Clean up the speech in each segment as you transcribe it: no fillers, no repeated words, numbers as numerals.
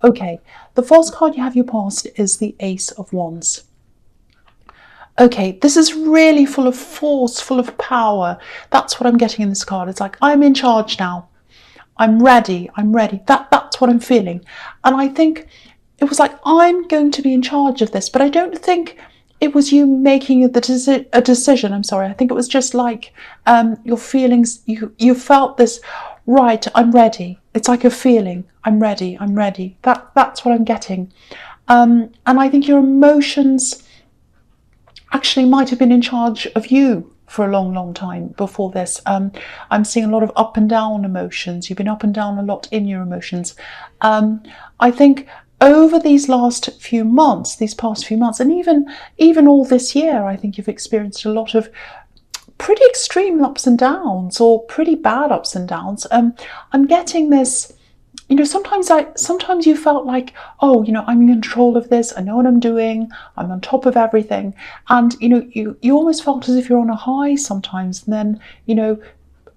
Okay, the false card you have your past is the Ace of Wands. Okay, this is really full of force, full of power. That's what I'm getting in this card. It's like, I'm in charge now. I'm ready. That's what I'm feeling. And I think it was like, I'm going to be in charge of this, but I don't think it was you making a decision. I'm sorry. I think it was just like your feelings. You felt this, right, I'm ready. It's like a feeling. I'm ready. That's what I'm getting. And I think your emotions actually might have been in charge of you for a long time before this. I'm seeing a lot of up and down emotions. You've been up and down a lot in your emotions. I think over these past few months, and even all this year, I think you've experienced a lot of pretty extreme ups and downs, or pretty bad ups and downs. I'm getting this, sometimes you felt like, oh, I'm in control of this. I know what I'm doing. I'm on top of everything. And, you almost felt as if you're on a high sometimes. And then,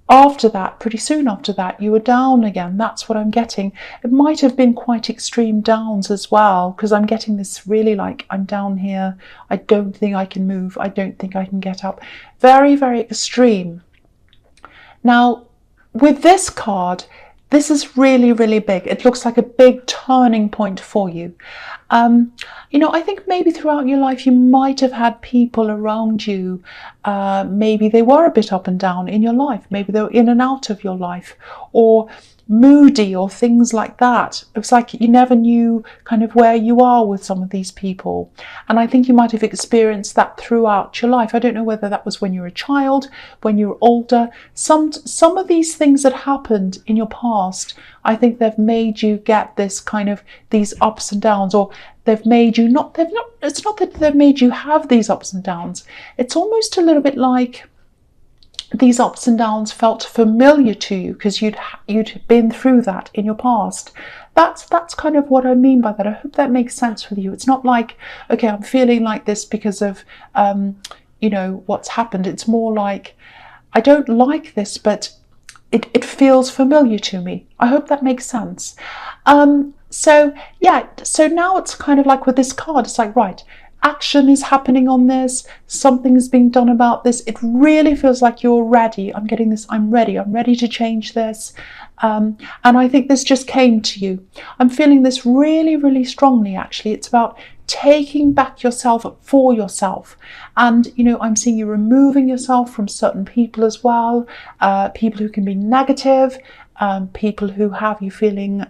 after that, pretty soon after that, you were down again. That's what I'm getting. It might have been quite extreme downs as well, because I'm getting this really like, I'm down here. I don't think I can move. I don't think I can get up. Very, very extreme. Now, with this card, this is really, really big. It looks like a big turning point for you. I think maybe throughout your life, you might have had people around you. Maybe they were a bit up and down in your life. Maybe they were in and out of your life, or moody, or things like that. It was like you never knew kind of where you are with some of these people. And I think you might have experienced that throughout your life. I don't know whether that was when you were a child, when you were older. Some of these things that happened in your past, I think they've made you get this kind of these ups and downs, or it's not that they've made you have these ups and downs. It's almost a little bit like these ups and downs felt familiar to you because you'd been through that in your past. That's kind of what I mean by that. I hope that makes sense with you. It's not like, okay, I'm feeling like this because of what's happened. It's more like, I don't like this, but it feels familiar to me. I hope that makes sense. So now it's kind of like with this card, it's like, right, action is happening on this, something is being done about this. It really feels like you're ready. I'm getting this, I'm ready to change this. And I think this just came to you. I'm feeling this really, really strongly, actually. It's about taking back yourself for yourself. And, I'm seeing you removing yourself from certain people as well, people who can be negative, people who have you feeling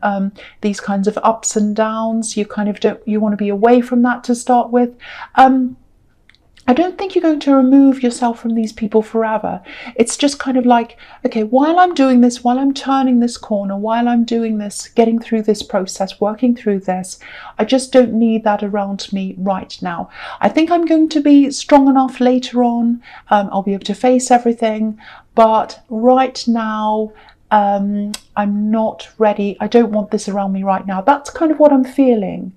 these kinds of ups and downs. You want to be away from that to start with. I don't think you're going to remove yourself from these people forever. It's just kind of like, okay, while I'm doing this, while I'm turning this corner, while I'm doing this, getting through this process, working through this, I just don't need that around me right now. I think I'm going to be strong enough later on. I'll be able to face everything. But right now, I'm not ready. I don't want this around me right now. That's kind of what I'm feeling.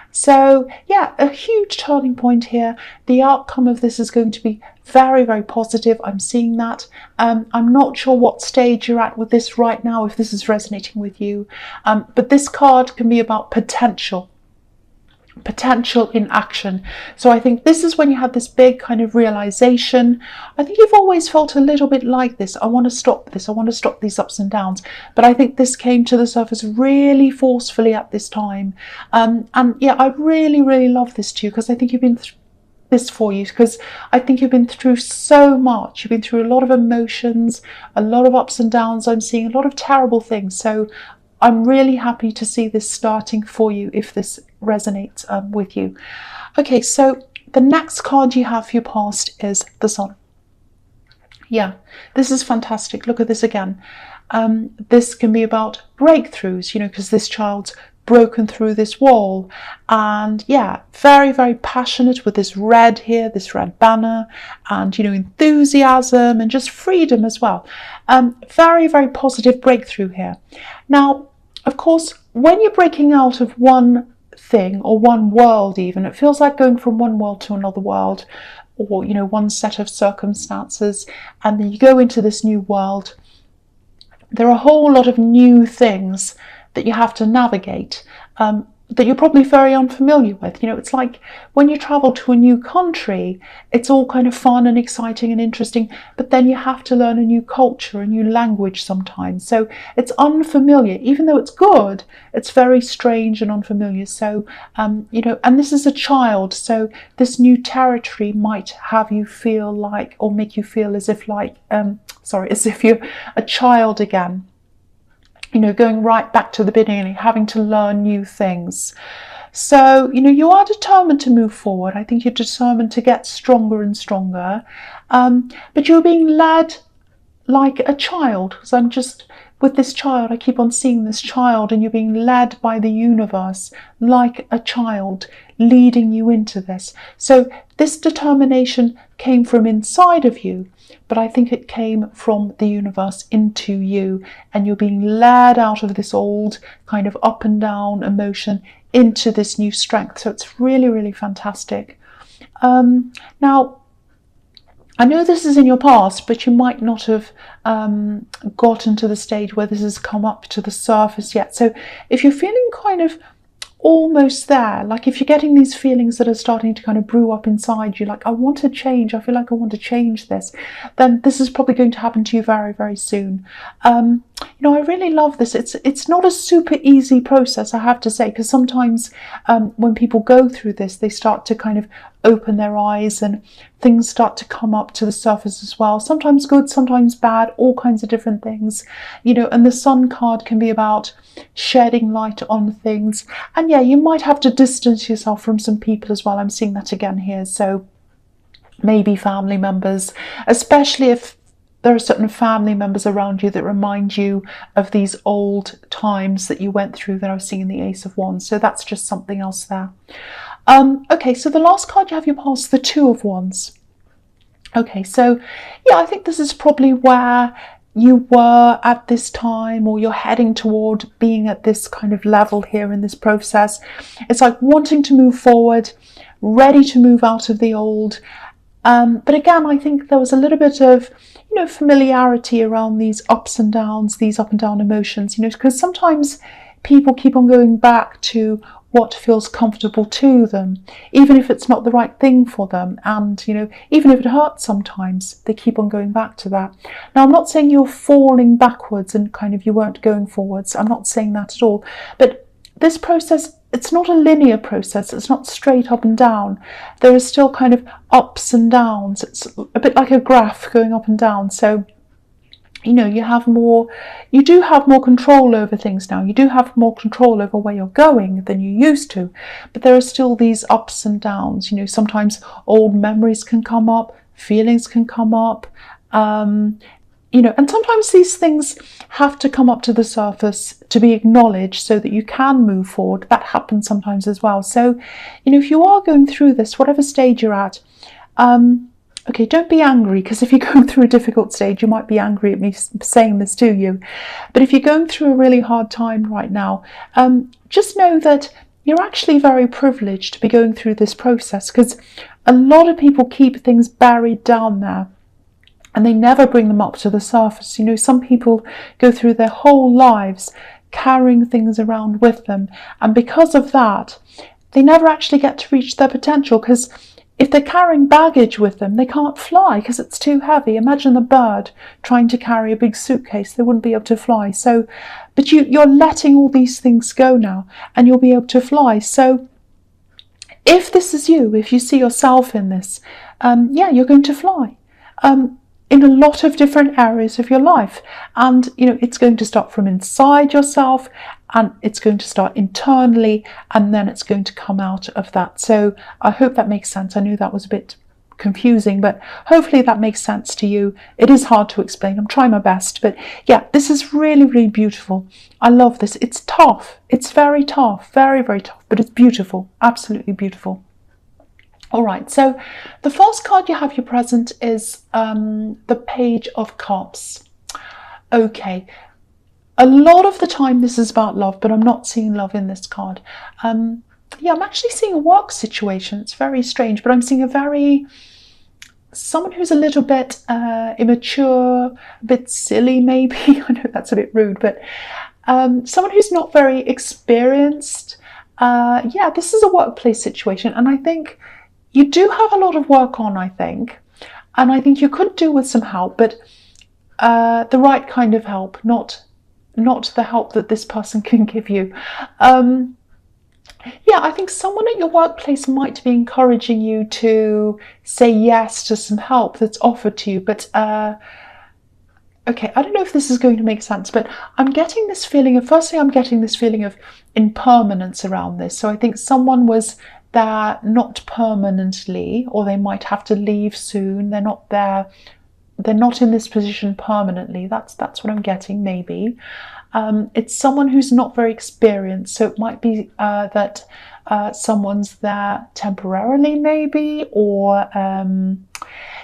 So yeah, a huge turning point here. The outcome of this is going to be very, very positive. I'm seeing that. I'm not sure what stage you're at with this right now, if this is resonating with you. But this card can be about potential in action. So I think this is when you have this big kind of realization. I think you've always felt a little bit like this. I want to stop this. I want to stop these ups and downs. But I think this came to the surface really forcefully at this time. And yeah, I really, really love this too, because I think you've been this for you, because I think you've been through so much. You've been through a lot of emotions, a lot of ups and downs. I'm seeing a lot of terrible things. So I'm really happy to see this starting for you if this resonates with you. Okay, so the next card you have for your past is the Sun. Yeah, this is fantastic. Look at this again. This can be about breakthroughs, because this child's broken through this wall. And yeah, very, very passionate with this red here, this red banner, and, enthusiasm and just freedom as well. Very, very positive breakthrough here. Now, of course, when you're breaking out of one thing or one world even, it feels like going from one world to another world, or, one set of circumstances, and then you go into this new world. There are a whole lot of new things that you have to navigate. that you're probably very unfamiliar with. You know, it's like when you travel to a new country, it's all kind of fun and exciting and interesting, but then you have to learn a new culture, a new language sometimes. So it's unfamiliar. Even though it's good, it's very strange and unfamiliar. So, you know, and this is a child, so this new territory might have you feel like, or make you feel as if like, as if you're a child again. You know, going right back to the beginning, having to learn new things. So, you know, you are determined to move forward. I think you're determined to get stronger and stronger. But you're being led like a child. Because I'm just, with this child, I keep on seeing this child, and you're being led by the universe like a child, leading you into this. So this determination came from inside of you, but I think it came from the universe into you, and you're being led out of this old kind of up and down emotion into this new strength. So it's really, really fantastic. Now, I know this is in your past, but you might not have gotten to the stage where this has come up to the surface yet. So if you're feeling kind of almost there, like if you're getting these feelings that are starting to kind of brew up inside you, like I want to change, I feel like I want to change this, then this is probably going to happen to you very, very soon. You know, I really love this. It's not a super easy process, I have to say, because sometimes when people go through this, they start to kind of open their eyes and things start to come up to the surface as well. Sometimes good, sometimes bad, all kinds of different things, you know, and the Sun card can be about shedding light on things. And yeah, you might have to distance yourself from some people as well. I'm seeing that again here. So maybe family members, especially if there are certain family members around you that remind you of these old times that you went through that I was seeing in the Ace of Wands. So that's just something else there. Okay, so the last card you have your past, the Two of Wands. Okay, so yeah, I think this is probably where you were at this time, or you're heading toward being at this kind of level here in this process. It's like wanting to move forward, ready to move out of the old. But again, I think there was a little bit of, you know, familiarity around these ups and downs, these up and down emotions, you know, because sometimes people keep on going back to what feels comfortable to them, even if it's not the right thing for them. And, you know, even if it hurts sometimes, they keep on going back to that. Now, I'm not saying you're falling backwards and kind of you weren't going forwards. I'm not saying that at all. But this process, it's not a linear process. It's not straight up and down. There is still kind of ups and downs. It's a bit like a graph going up and down. So, you know, you do have more control over things now. You do have more control over where you're going than you used to, but there are still these ups and downs. You know, sometimes old memories can come up, feelings can come up, you know, and sometimes these things have to come up to the surface to be acknowledged so that you can move forward. That happens sometimes as well. So, you know, if you are going through this, whatever stage you're at, okay, don't be angry, because if you're going through a difficult stage, you might be angry at me saying this to you. But if you're going through a really hard time right now, just know that you're actually very privileged to be going through this process, because a lot of people keep things buried down there and they never bring them up to the surface. You know, some people go through their whole lives carrying things around with them, and because of that, they never actually get to reach their potential, because if they're carrying baggage with them, they can't fly because it's too heavy. Imagine a bird trying to carry a big suitcase. They wouldn't be able to fly. So, but you're letting all these things go now, and you'll be able to fly. So if this is you, if you see yourself in this, yeah, you're going to fly in a lot of different areas of your life. And, you know, it's going to start from inside yourself, and it's going to start internally, and then it's going to come out of that. So I hope that makes sense. I knew that was a bit confusing, but hopefully that makes sense to you. It is hard to explain. I'm trying my best, but yeah, this is really, really beautiful. I love this. It's tough. It's very tough, very, very tough, but it's beautiful. Absolutely beautiful. All right, so the first card you have your present is the Page of Cups. Okay, a lot of the time this is about love, but I'm not seeing love in this card. Yeah, I'm actually seeing a work situation. It's very strange, but I'm seeing someone who's a little bit immature, a bit silly maybe. I know that's a bit rude, but someone who's not very experienced. Yeah, this is a workplace situation, and I think you do have a lot of work on, I think. And I think you could do with some help, but the right kind of help, not the help that this person can give you. Yeah, I think someone at your workplace might be encouraging you to say yes to some help that's offered to you, but okay, I don't know if this is going to make sense, but I'm getting this feeling of, firstly, I'm getting this feeling of impermanence around this. So I think someone was there not permanently, or they might have to leave soon. They're not there. They're not in this position permanently. That's what I'm getting, maybe. It's someone who's not very experienced. So it might be that someone's there temporarily, maybe, or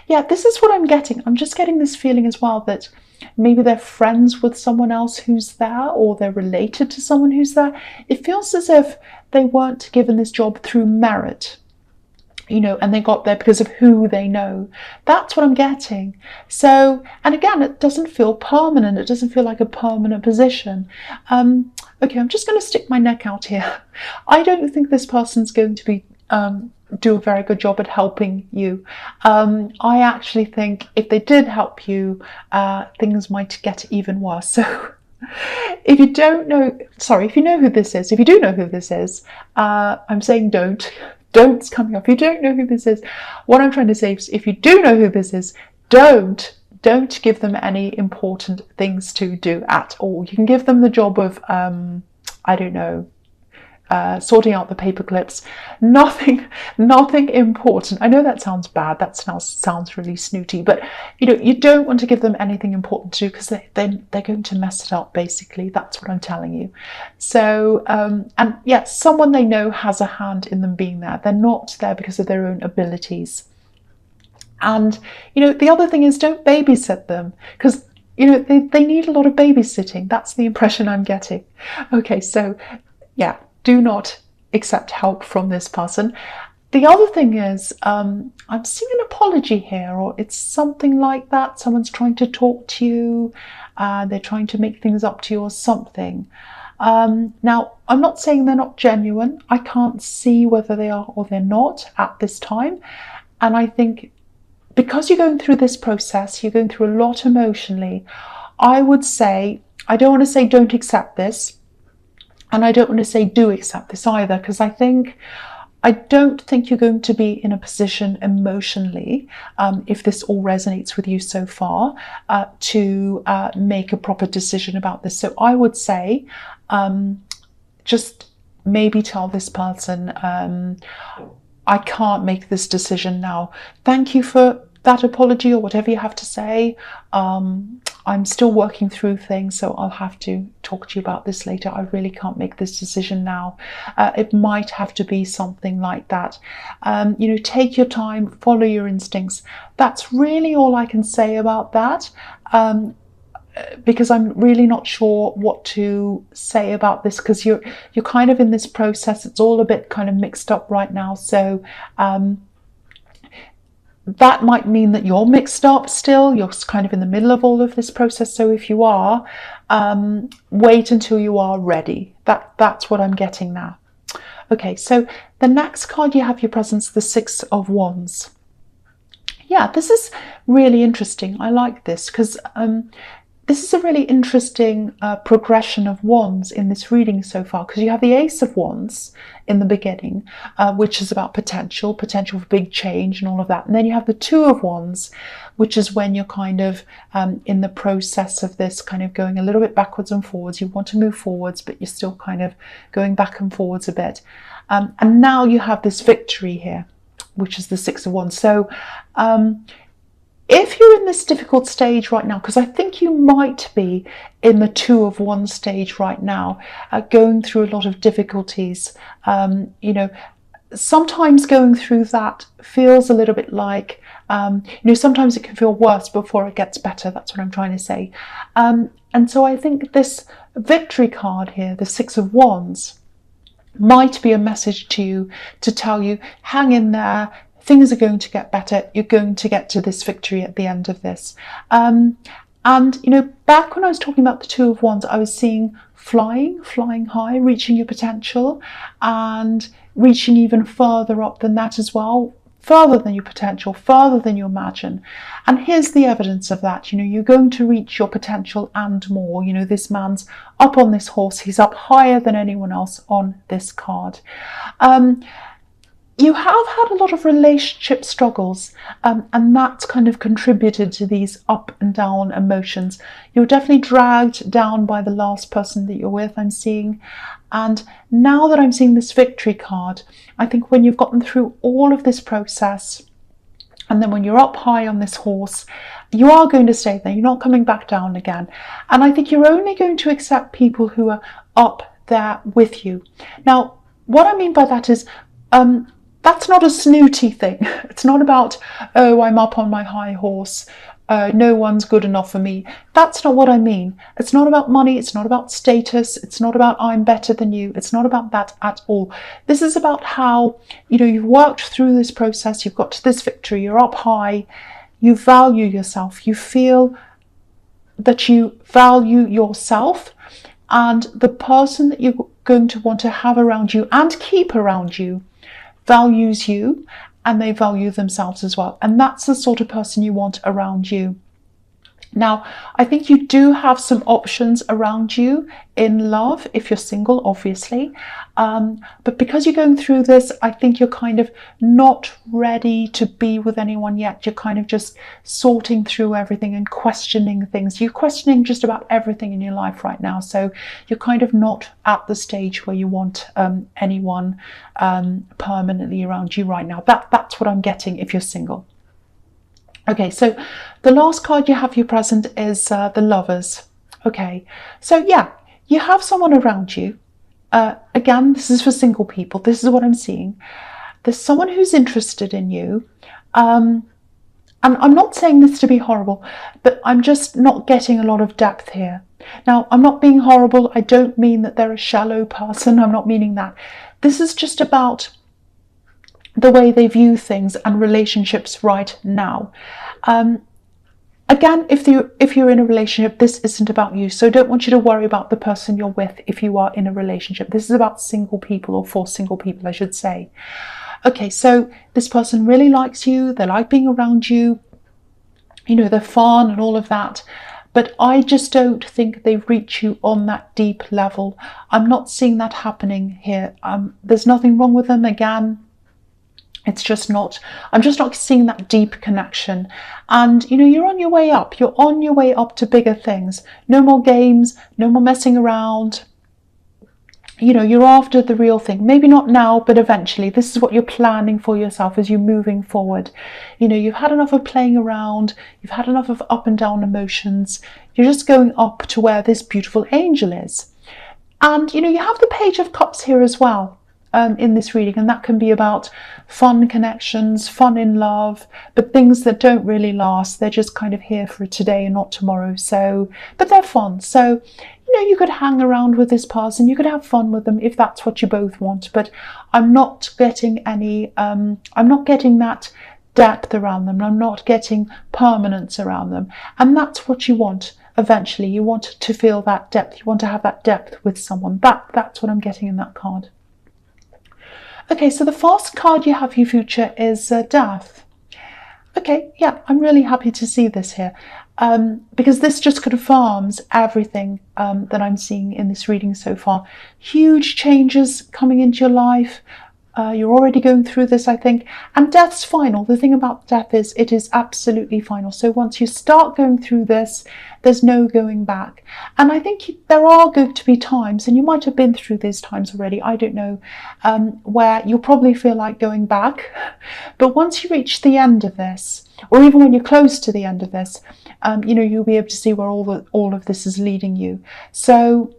yeah, this is what I'm getting. I'm just getting this feeling as well that maybe they're friends with someone else who's there, or they're related to someone who's there. It feels as if they weren't given this job through merit, you know, and they got there because of who they know. That's what I'm getting. So, and again, it doesn't feel permanent. It doesn't feel like a permanent position. Okay, I'm just going to stick my neck out here. I don't think this person's going to be do a very good job at helping you. I actually think if they did help you, things might get even worse. So if you don't know, sorry, if you know who this is, if you do know who this is, I'm saying don't's coming up. If you don't know who this is, what I'm trying to say is, if you do know who this is, don't give them any important things to do at all. You can give them the job of, I don't know, sorting out the paper clips. Nothing important. I know that sounds bad. That sounds really snooty, but you know, you don't want to give them anything important to do, because they're going to mess it up. Basically, that's what I'm telling you. So, and yeah, someone they know has a hand in them being there. They're not there because of their own abilities. And you know, the other thing is, don't babysit them, because you know, they need a lot of babysitting. That's the impression I'm getting. Okay, so yeah, do not accept help from this person. The other thing is, I'm seeing an apology here, or it's something like that. Someone's trying to talk to you, they're trying to make things up to you or something. Now, I'm not saying they're not genuine. I can't see whether they are or they're not at this time. And I think because you're going through this process, you're going through a lot emotionally, I would say, I don't want to say don't accept this, and I don't want to say do accept this either, because I don't think you're going to be in a position emotionally, if this all resonates with you so far, to make a proper decision about this. So I would say, just maybe tell this person, I can't make this decision now. Thank you for that apology, or whatever you have to say. I'm still working through things, so I'll have to talk to you about this later. I really can't make this decision now. It might have to be something like that. You know, take your time, follow your instincts. That's really all I can say about that. Because I'm really not sure what to say about this, because you're kind of in this process. It's all a bit kind of mixed up right now. So that might mean that you're mixed up still. You're kind of in the middle of all of this process. So if you are, wait until you are ready. That's what I'm getting now. Okay, so the next card you have your presence, the Six of Wands. Yeah, this is really interesting. I like this because this is a really interesting progression of wands in this reading so far, because you have the Ace of Wands in the beginning, which is about potential for big change and all of that. And then you have the Two of Wands, which is when you're kind of in the process of this kind of going a little bit backwards and forwards. You want to move forwards, but you're still kind of going back and forwards a bit. And now you have this victory here, which is the Six of Wands. So if you're in this difficult stage right now, because I think you might be in the Two of Wands stage right now, going through a lot of difficulties, you know, sometimes going through that feels a little bit like, you know, sometimes it can feel worse before it gets better. That's what I'm trying to say. And so I think this victory card here, the Six of Wands, might be a message to you to tell you, hang in there. Things are going to get better. You're going to get to this victory at the end of this. And And, you know, back when I was talking about the Two of Wands, I was seeing flying high, reaching your potential, and reaching even further up than that as well, further than your potential, further than you imagine. And here's the evidence of that. You know, you're going to reach your potential and more. You know, this man's up on this horse. He's up higher than anyone else on this card. You have had a lot of relationship struggles, and that's kind of contributed to these up and down emotions. You're definitely dragged down by the last person that you're with, I'm seeing. And now that I'm seeing this victory card, I think when you've gotten through all of this process, and then when you're up high on this horse, you are going to stay there. You're not coming back down again. And I think you're only going to accept people who are up there with you. Now, what I mean by that is, that's not a snooty thing. It's not about, oh, I'm up on my high horse, no one's good enough for me. That's not what I mean. It's not about money. It's not about status. It's not about I'm better than you. It's not about that at all. This is about how, you know, you've worked through this process. You've got to this victory. You're up high. You value yourself. You feel that you value yourself, and the person that you're going to want to have around you and keep around you values you, and they value themselves as well. And that's the sort of person you want around you. Now, I think you do have some options around you in love if you're single, obviously. But because you're going through this, I think you're kind of not ready to be with anyone yet. You're kind of just sorting through everything and questioning things. You're questioning just about everything in your life right now. So you're kind of not at the stage where you want anyone permanently around you right now. That's what I'm getting if you're single. Okay, so the last card you have here present is the Lovers. Okay, so yeah, you have someone around you. Again, this is for single people. This is what I'm seeing. There's someone who's interested in you. And I'm not saying this to be horrible, but I'm just not getting a lot of depth here. Now, I'm not being horrible. I don't mean that they're a shallow person. I'm not meaning that. This is just about the way they view things and relationships right now. Again, if you're in a relationship, this isn't about you. So I don't want you to worry about the person you're with if you are in a relationship. This is about single people, or for single people, I should say. Okay, so this person really likes you. They like being around you. You know, they're fun and all of that. But I just don't think they reach you on that deep level. I'm not seeing that happening here. There's nothing wrong with them. Again, it's just not, I'm just not seeing that deep connection. And, you know, you're on your way up. You're on your way up to bigger things. No more games, no more messing around. You know, you're after the real thing. Maybe not now, but eventually. This is what you're planning for yourself as you're moving forward. You know, you've had enough of playing around. You've had enough of up and down emotions. You're just going up to where this beautiful angel is. And, you know, you have the Page of Cups here as well. In this reading, and that can be about fun connections, fun in love, but things that don't really last. They're just kind of here for today and not tomorrow. So, but they're fun. So, you know, you could hang around with this person, you could have fun with them if that's what you both want. But I'm not getting any, I'm not getting that depth around them. I'm not getting permanence around them. And that's what you want eventually. You want to feel that depth. You want to have that depth with someone. That's what I'm getting in that card. Okay, so the first card you have for your future is Death. Okay, yeah, I'm really happy to see this here because this just confirms everything that I'm seeing in this reading so far. Huge changes coming into your life. You're already going through this, I think, and death's final. The thing about death is it is absolutely final. So once you start going through this, there's no going back. And I think there are going to be times, and you might have been through these times already, I don't know, where you'll probably feel like going back. But once you reach the end of this, or even when you're close to the end of this, you know, you'll be able to see where all of this is leading you. So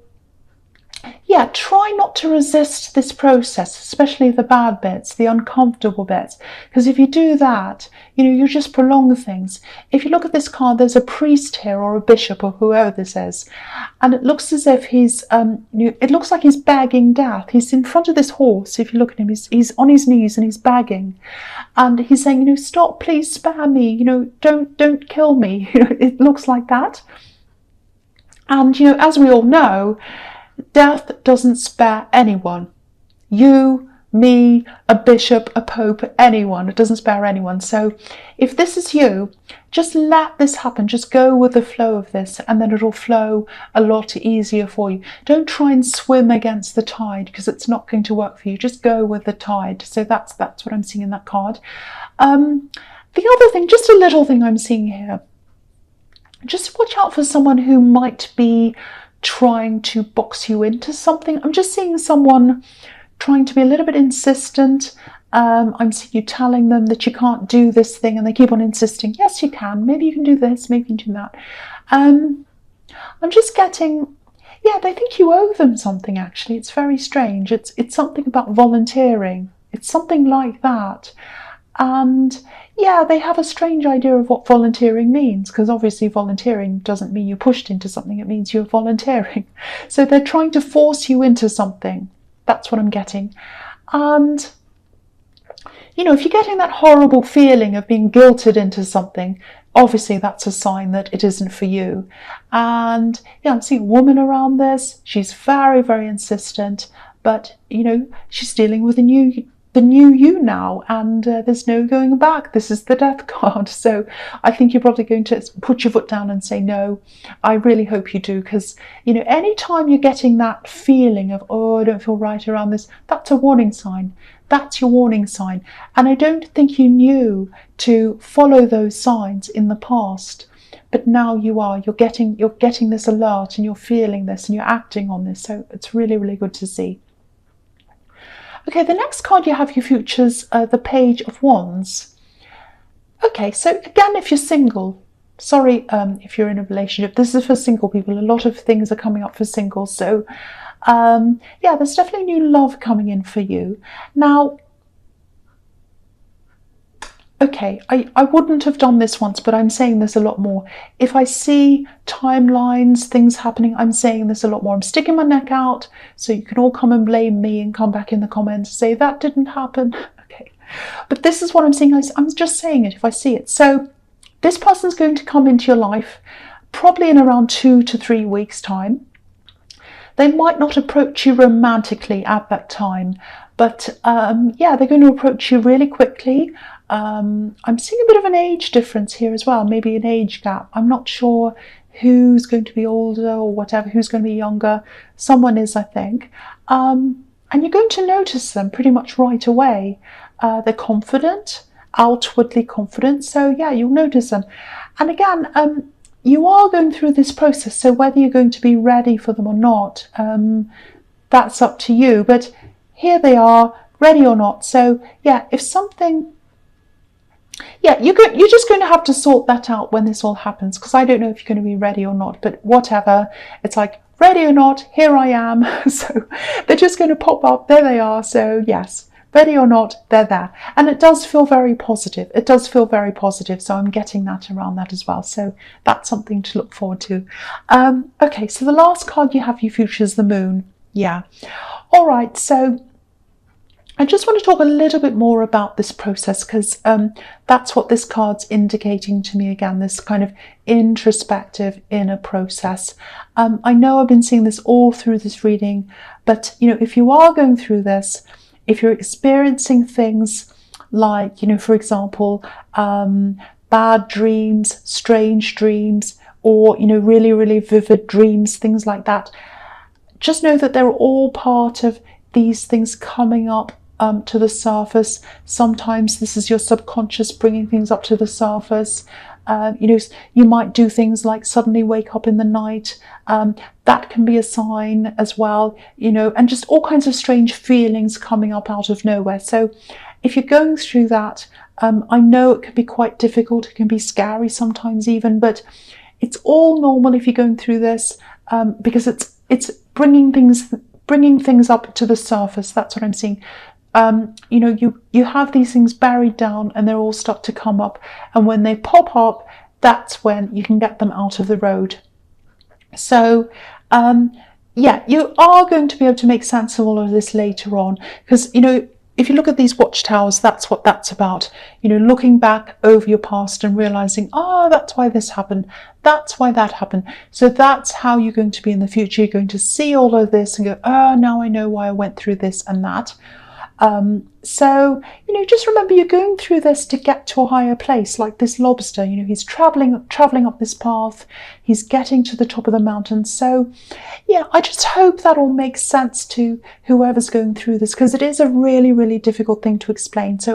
Yeah, try not to resist this process, especially the bad bits, the uncomfortable bits, because if you do that, you just prolong things. If you look at this card, there's a priest here or a bishop or whoever this is, and it looks as if it looks like he's begging death. He's in front of this horse. If you look at him, he's on his knees and he's begging, and he's saying, stop, please spare me, don't kill me. It looks like that. And as we all know, death doesn't spare anyone. You, me, a bishop, a pope, anyone. It doesn't spare anyone. So if this is you, just let this happen. Just go with the flow of this, and then it'll flow a lot easier for you. Don't try and swim against the tide, because it's not going to work for you. Just go with the tide. So that's what I'm seeing in that card. The other thing, just a little thing I'm seeing here, just watch out for someone who might be trying to box you into something. I'm just seeing someone trying to be a little bit insistent. I'm seeing you telling them that you can't do this thing, and they keep on insisting, yes you can, maybe you can do this, maybe you can do that. I'm just getting, they think you owe them something. Actually, it's very strange. It's something about volunteering. It's something like that. And they have a strange idea of what volunteering means, because obviously volunteering doesn't mean you're pushed into something, it means you're volunteering. So they're trying to force you into something. That's what I'm getting. And if you're getting that horrible feeling of being guilted into something, obviously that's a sign that it isn't for you. And I'm seeing a woman around this. She's very, very insistent, but she's dealing with the new you now, and there's no going back. This is the death card. So I think you're probably going to put your foot down and say no. I really hope you do, because anytime you're getting that feeling of, oh, I don't feel right around this, that's a warning sign. That's your warning sign. And I don't think you knew to follow those signs in the past, but now you're getting this alert, and you're feeling this, and you're acting on this. So it's really, really good to see. Okay, the next card you have features the Page of Wands. Okay, so again, if you're single, sorry if you're in a relationship, this is for single people. A lot of things are coming up for singles. So there's definitely new love coming in for you. Now, okay, I wouldn't have done this once, but I'm saying this a lot more. If I see timelines, things happening, I'm saying this a lot more. I'm sticking my neck out, so you can all come and blame me and come back in the comments and say, that didn't happen. Okay, but this is what I'm saying. I'm just saying it if I see it. So this person's going to come into your life probably in around 2 to 3 weeks' time. They might not approach you romantically at that time, but they're going to approach you really quickly. I'm seeing a bit of an age difference here as well, maybe an age gap. I'm not sure who's going to be older or whatever, who's going to be younger. Someone is, I think. And you're going to notice them pretty much right away. They're confident, outwardly confident. So you'll notice them. And again, you are going through this process. So whether you're going to be ready for them or not, that's up to you. But here they are, ready or not. So if something... you're just going to have to sort that out when this all happens, because I don't know if you're going to be ready or not, but whatever. It's like, ready or not, here I am. So they're just going to pop up. There they are. So yes, ready or not, they're there. And it does feel very positive. It does feel very positive. So I'm getting that around that as well. So that's something to look forward to. Okay, so the last card you have features the Moon. All right, so I just want to talk a little bit more about this process, because that's what this card's indicating to me again, this kind of introspective inner process. I know I've been seeing this all through this reading, but if you are going through this, if you're experiencing things like, for example, bad dreams, strange dreams, or, really, really vivid dreams, things like that, just know that they're all part of these things coming up to the surface. Sometimes this is your subconscious bringing things up to the surface. You might do things like suddenly wake up in the night. That can be a sign as well, and just all kinds of strange feelings coming up out of nowhere. So if you're going through that, I know it can be quite difficult. It can be scary sometimes even, but it's all normal if you're going through this, because it's bringing things bringing things up to the surface. That's what I'm seeing. You know, you have these things buried down and they all start to come up. And when they pop up, that's when you can get them out of the road. So, yeah, you are going to be able to make sense of all of this later on, because, you know, if you look at these watchtowers, that's what that's about. You know, looking back over your past and realizing, oh, that's why this happened. That's why that happened. So that's how you're going to be in the future. You're going to see all of this and go, oh, now I know why I went through this and that. So, you know, just remember you're going through this to get to a higher place, like this lobster. You know, he's traveling up this path, he's getting to the top of the mountain. So yeah, I just hope that all makes sense to whoever's going through this, because it is a really, really difficult thing to explain. So